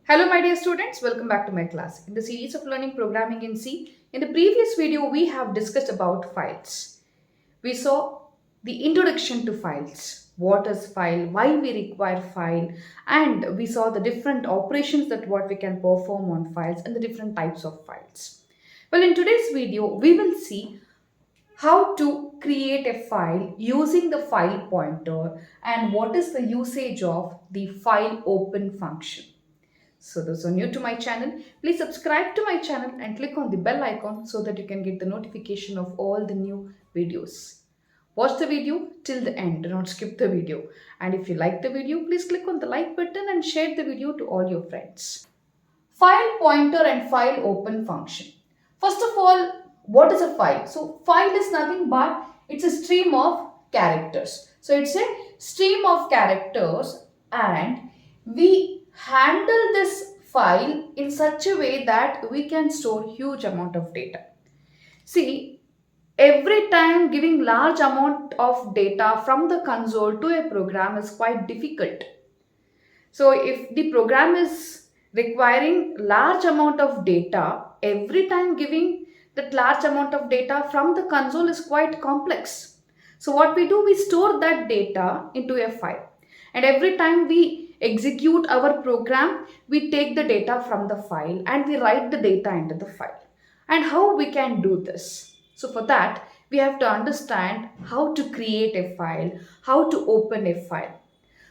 Hello my dear students, welcome back to my class. In the series of learning programming in C, in the previous video we have discussed about files. We saw the introduction to files, what is file, why we require file, and we saw the different operations that what we can perform on files and the different types of files. Well, in today's video we will see how to create a file using the file pointer and what is the usage of the file open function. So those who are new to my channel, please subscribe to my channel and click on the bell icon so that you can get the notification of all the new videos. Watch the video till the end, do not skip the video. And if you like the video, please click on the like button and share the video to all your friends. File pointer and file open function. First of all, what is a file? So file is nothing but it's a stream of characters. So it's a stream of characters and we handle this file in such a way that we can store huge amount of data. See, every time giving large amount of data from the console to a program is quite difficult. So if the program is requiring large amount of data, every time giving that large amount of data from the console is quite complex. So what we do, we store that data into a file. And every time we execute our program, we take the data from the file and we write the data into the file. And how we can do this? So for that, we have to understand how to create a file, how to open a file.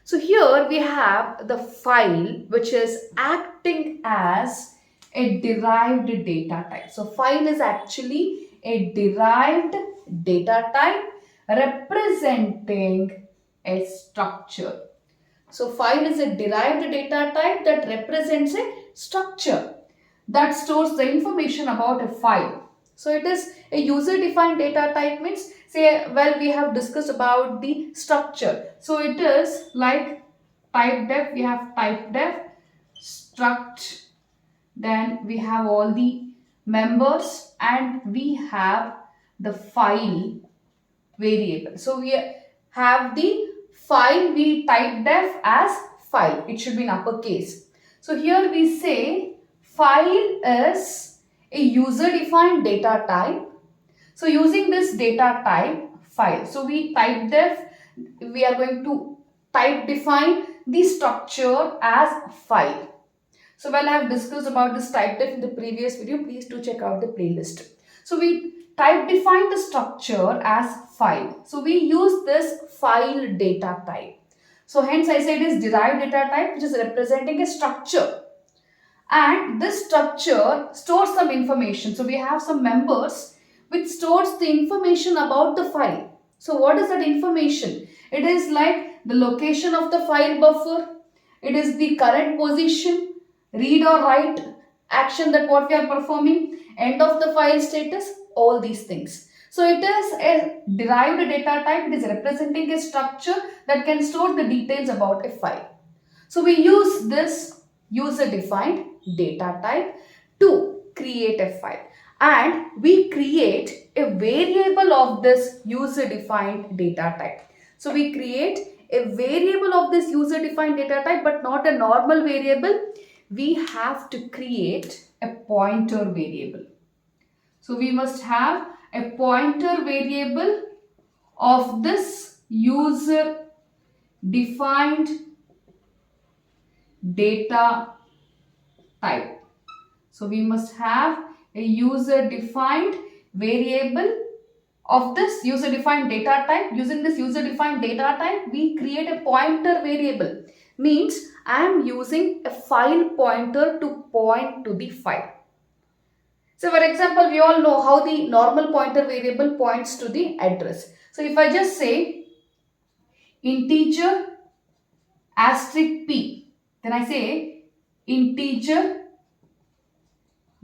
So here we have the file which is acting as a derived data type. So file is actually a derived data type representing a structure. So file is a derived data type that represents a structure that stores the information about a file. So it is a user defined data type means we have discussed about the structure. So it is like type def, we have type def, struct, then we have all the members and we have the file variable. So we have the file, we type def as file, it should be in uppercase. So here we say file is a user defined data type. So using this data type file, so we type def, we are going to type define the structure as file. So I have discussed about this type def in the previous video, please do check out the playlist. So we type define the structure as file. So we use this file data type. So hence I said it is derived data type which is representing a structure. And this structure stores some information. So we have some members which stores the information about the file. So what is that information? It is like the location of the file buffer. It is the current position, read or write action that what we are performing, end of the file status, all these things. So it is a derived data type. It is representing a structure that can store the details about a file. So we use this user defined data type to create a file and we create a variable of this user defined data type. So we create a variable of this user defined data type but not a normal variable. We have to create a pointer variable. So we must have a pointer variable of this user defined data type. So we must have a user defined variable of this user defined data type. Using this user defined data type, we create a pointer variable. Means I am using a file pointer to point to the file. So for example, we all know how the normal pointer variable points to the address. So if I just say integer asterisk p, then I say integer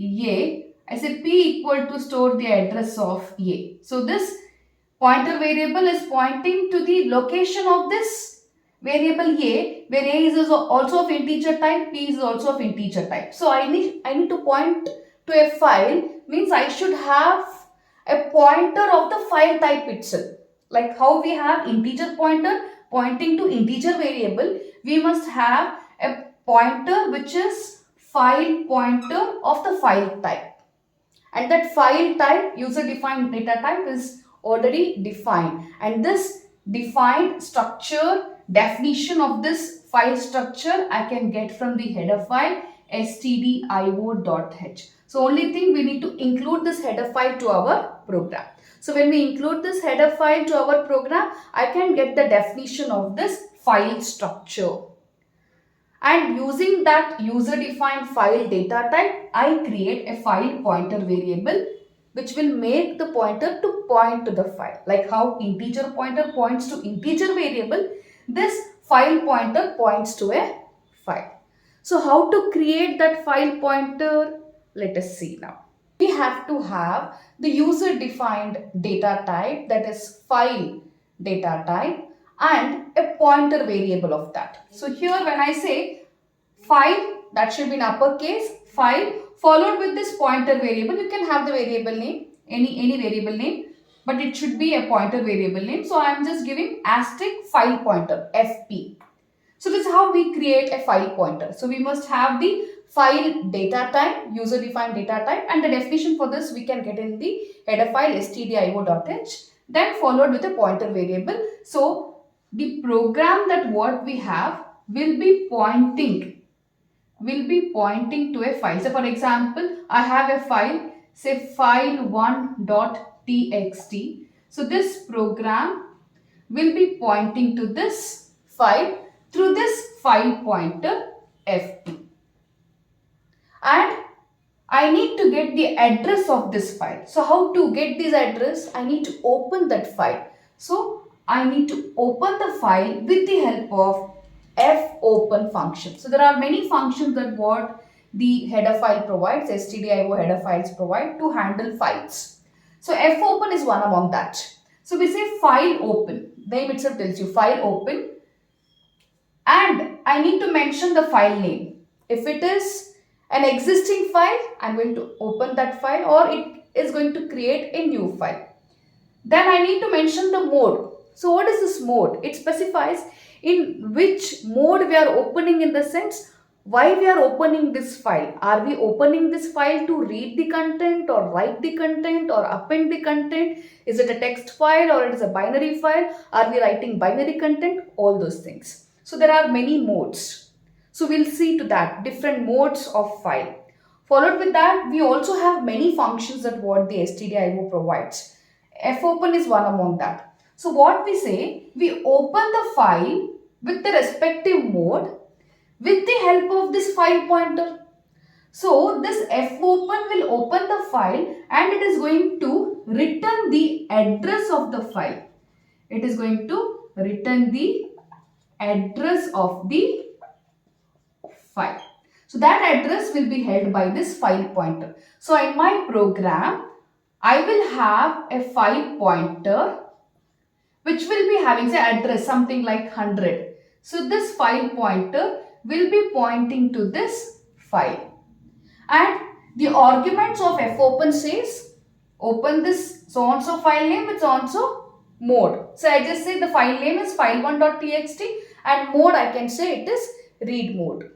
a, I say p equal to store the address of a. So this pointer variable is pointing to the location of this variable a, where a is also of integer type, p is also of integer type. So I need to point to a file, means I should have a pointer of the file type itself. Like how we have integer pointer pointing to integer variable, we must have a pointer which is file pointer of the file type. And that file type, user defined data type, is already defined. And this defined structure, definition of this file structure, I can get from the header file stdio.h. So only thing, we need to include this header file to our program. So when we include this header file to our program, I can get the definition of this file structure. And using that user defined file data type, I create a file pointer variable which will make the pointer to point to the file. Like how integer pointer points to integer variable, this file pointer points to a file. So how to create that file pointer? Let us see now. We have to have the user defined data type, that is file data type, and a pointer variable of that. So here when I say file, that should be in uppercase, file followed with this pointer variable. You can have the variable name, any variable name, but it should be a pointer variable name. So I am just giving asterisk file pointer, FP. So this is how we create a file pointer. So we must have the file data type, user defined data type, and the definition for this we can get in the header file stdio.h, then followed with a pointer variable. So the program that what we have will be pointing to a file. So for example, I have a file, say file1.txt. So this program will be pointing to this file through this file pointer fp. And I need to get the address of this file. So how to get this address? I need to open that file. So I need to open the file with the help of fopen function. So there are many functions that what the header file provides, stdio header files provide to handle files. So fopen is one among that. So we say file open. The name itself tells you file open. And I need to mention the file name. If it is an existing file, I'm going to open that file, or it is going to create a new file. Then I need to mention the mode. So what is this mode? It specifies in which mode we are opening, in the sense why we are opening this file. Are we opening this file to read the content or write the content or append the content? Is it a text file or it is a binary file? Are we writing binary content? All those things. So there are many modes. So we'll see to that, different modes of file. Followed with that, we also have many functions that what the stdio provides. fopen is one among that. So what we say, we open the file with the respective mode with the help of this file pointer. So this fopen will open the file and it is going to return the address of the file. It is going to return the address of the file. So that address will be held by this file pointer. So in my program, I will have a file pointer which will be having, say, address something like 100. So this file pointer will be pointing to this file. And the arguments of fopen says, open this so-and-so file name with so-and-so mode. So I just say the file name is file1.txt and mode I can say it is read mode.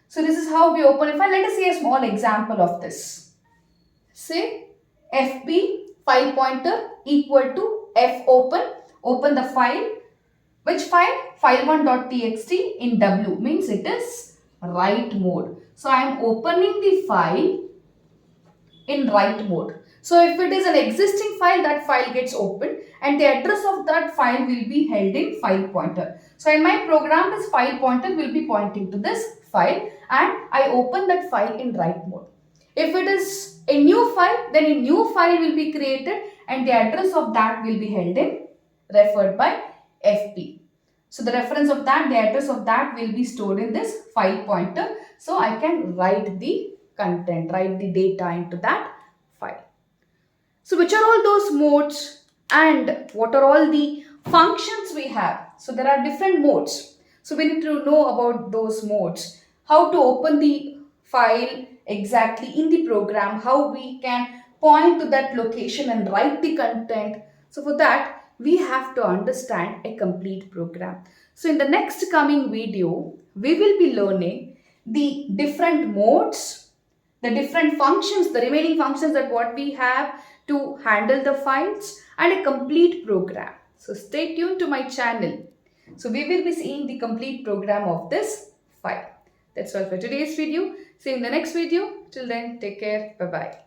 So this is how we open a file. Let us see a small example of this. Say fp file pointer equal to fopen, open the file. Which file? File1.txt in W, means it is write mode. So I am opening the file in write mode. So if it is an existing file, that file gets opened and the address of that file will be held in file pointer. So in my program, this file pointer will be pointing to this file and I open that file in write mode. If it is a new file, then a new file will be created and the address of that will be held in referred by fp. So the reference of that, the address of that will be stored in this file pointer. So I can write the content, write the data into that file. So which are all those modes and what are all the functions we have? So there are different modes. So we need to know about those modes. How to open the file exactly in the program, how we can point to that location and write the content. So for that, we have to understand a complete program. So in the next coming video, we will be learning the different modes, the different functions, the remaining functions that what we have to handle the files, and a complete program. So stay tuned to my channel. So we will be seeing the complete program of this file. That's all for today's video. See you in the next video. Till then, take care. Bye-bye.